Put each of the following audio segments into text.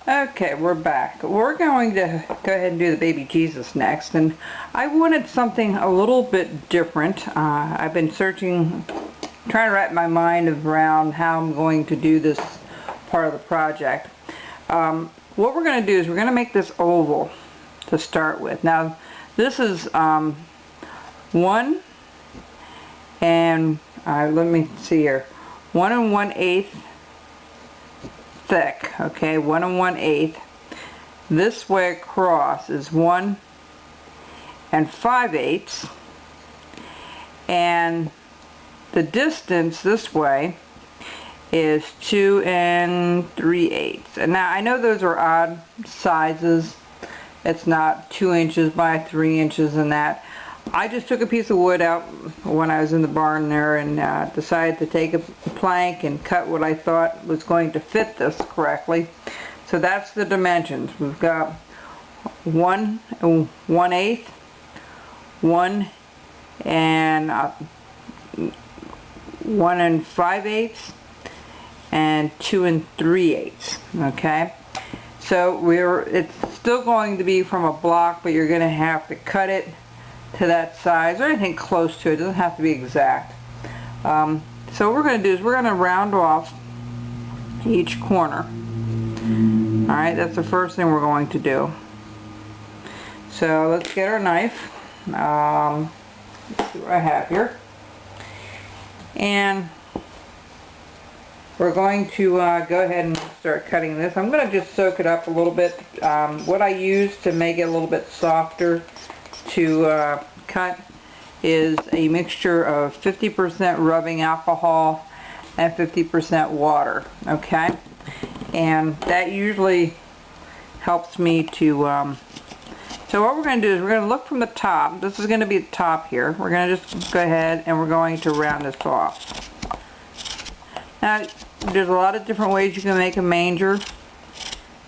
Okay, we're back. We're going to go ahead and do the baby Jesus next, and I wanted something a little bit different. I've been searching, trying to wrap my mind around how I'm going to do this part of the project. What we're going to do is we're going to make this oval to start with. Now this is 1 and let me see here, 1 1/8 thick. Okay, 1 1/8. This way across is 1 5/8, and the distance this way is 2 3/8. And now I know those are odd sizes. It's not 2 inches by 3 inches and that. I just took a piece of wood out when I was in the barn there and decided to take a plank and cut what I thought was going to fit this correctly. So that's the dimensions. We've got 1 1/8, 1 5/8, and 2 3/8. Okay, so it's still going to be from a block, but you're going to have to cut it to that size or anything close to it. It doesn't have to be exact. So what we're going to do is we're going to round off each corner. Alright, that's the first thing we're going to do. So let's get our knife. Let's see what I have here. And we're going to go ahead and start cutting this. I'm going to just soak it up a little bit. What I use to make it a little bit softer to cut is a mixture of 50% rubbing alcohol and 50% water. Okay, and that usually helps me to so what we're going to do is we're going to look from the top. This is going to be the top here. We're going to just go ahead and we're going to round this off. Now there's a lot of different ways you can make a manger.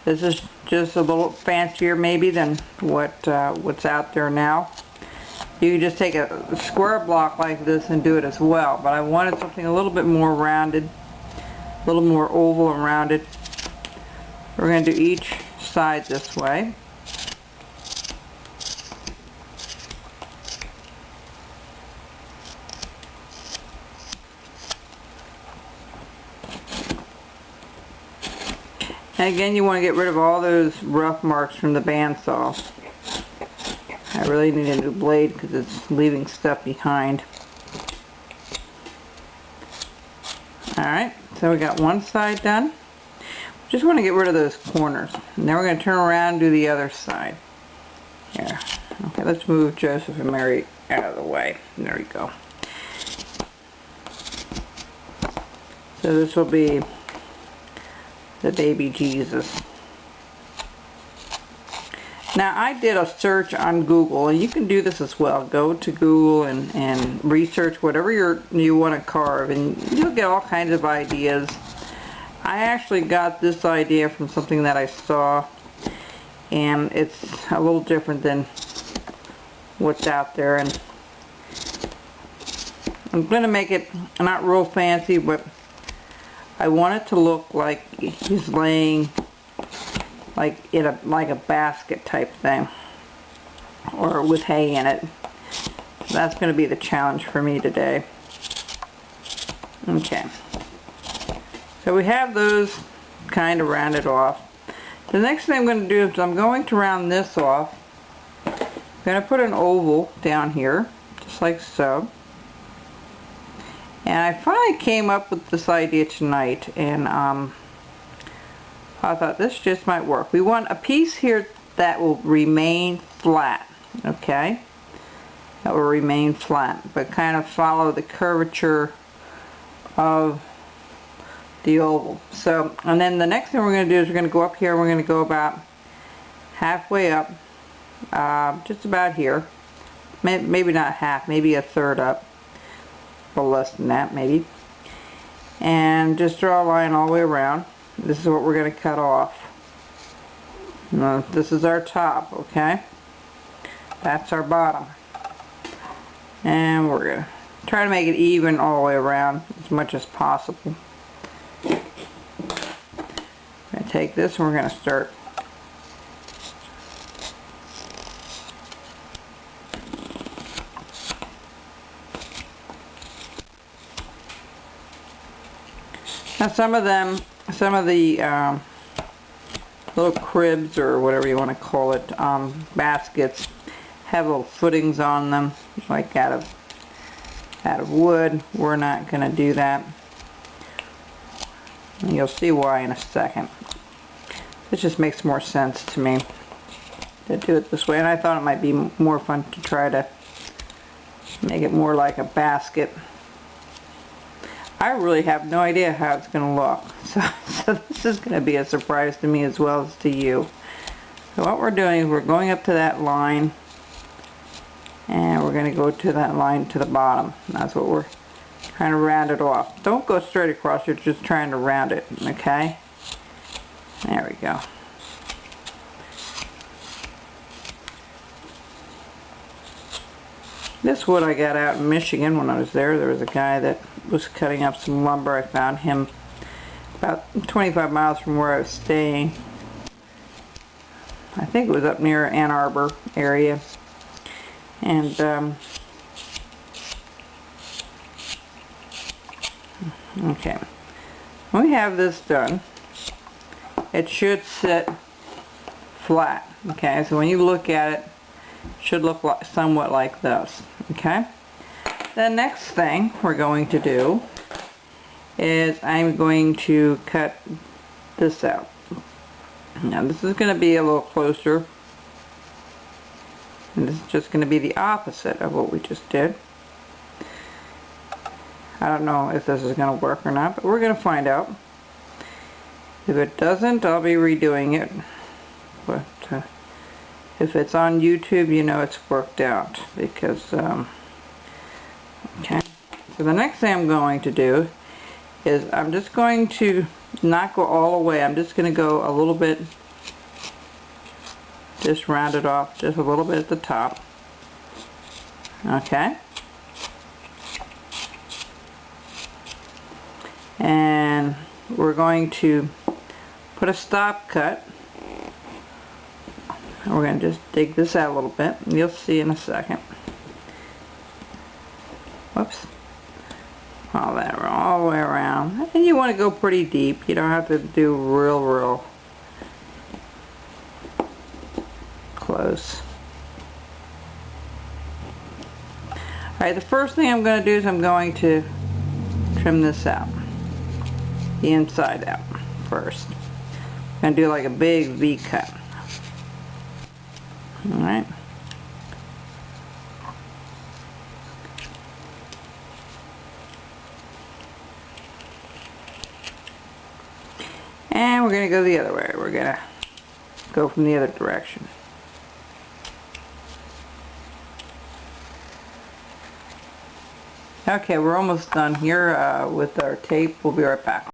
This is just a little fancier maybe than what's out there now. You can just take a square block like this and do it as well, but I wanted something a little bit more rounded, a little more oval and rounded. We're going to do each side this way. And again, you want to get rid of all those rough marks from the bandsaw. I really need a new blade because it's leaving stuff behind. Alright, so we got one side done. Just want to get rid of those corners. And then we're going to turn around and do the other side. Here. Okay, let's move Joseph and Mary out of the way. There we go. So this will be the baby Jesus. Now I did a search on Google, and you can do this as well. Go to Google and research whatever you want to carve, and you'll get all kinds of ideas. I actually got this idea from something that I saw, and it's a little different than what's out there, and I'm going to make it not real fancy, but I want it to look like he's laying like in a basket type thing, or with hay in it. That's going to be the challenge for me today. Okay, so we have those kind of rounded off. The next thing I'm going to do is I'm going to round this off. I'm going to put an oval down here, just like so. And I finally came up with this idea tonight, and I thought this just might work. We want a piece here that will remain flat, okay? That will remain flat, but kind of follow the curvature of the oval. So, and then the next thing we're going to do is we're going to go up here, and we're going to go about halfway up, just about here. Maybe not half, maybe a third up. Or less than that maybe, and just draw a line all the way around. This is what we're going to cut off. Now, this is our top, okay? That's our bottom, and we're going to try to make it even all the way around as much as possible. I'm going to take this and we're going to start now. Some of the little cribs or whatever you want to call it, baskets, have little footings on them, like out of wood. We're not going to do that. And you'll see why in a second. It just makes more sense to me to do it this way, and I thought it might be more fun to try to make it more like a basket. I really have no idea how it's going to look, so this is going to be a surprise to me as well as to you. So what we're doing is we're going up to that line, and we're going to go to that line to the bottom. That's what we're trying to round it off. Don't go straight across, you're just trying to round it, okay? There we go. This wood I got out in Michigan when I was there. There was a guy that was cutting up some lumber. I found him about 25 miles from where I was staying. I think it was up near Ann Arbor area. And okay, when we have this done, it should sit flat. Okay, so when you look at it, it should look like, somewhat like this. Okay, the next thing we're going to do is I'm going to cut this out. Now this is going to be a little closer, and this is just going to be the opposite of what we just did. I don't know if this is going to work or not, but we're going to find out. If it doesn't, I'll be redoing it. But if it's on YouTube, you know it's worked out. Because, okay. So the next thing I'm going to do is I'm just going to not go all the way. I'm just going to go a little bit, just round it off just a little bit at the top. Okay. And we're going to put a stop cut. And we're going to just dig this out a little bit. And you'll see in a second. Whoops. All the way around. And you want to go pretty deep. You don't have to do real close. Alright, the first thing I'm going to do is I'm going to trim this out. The inside out first. I'm going to do like a big V cut. Alright. And we're going to go the other way. We're going to go from the other direction. Okay, we're almost done here with our tape. We'll be right back.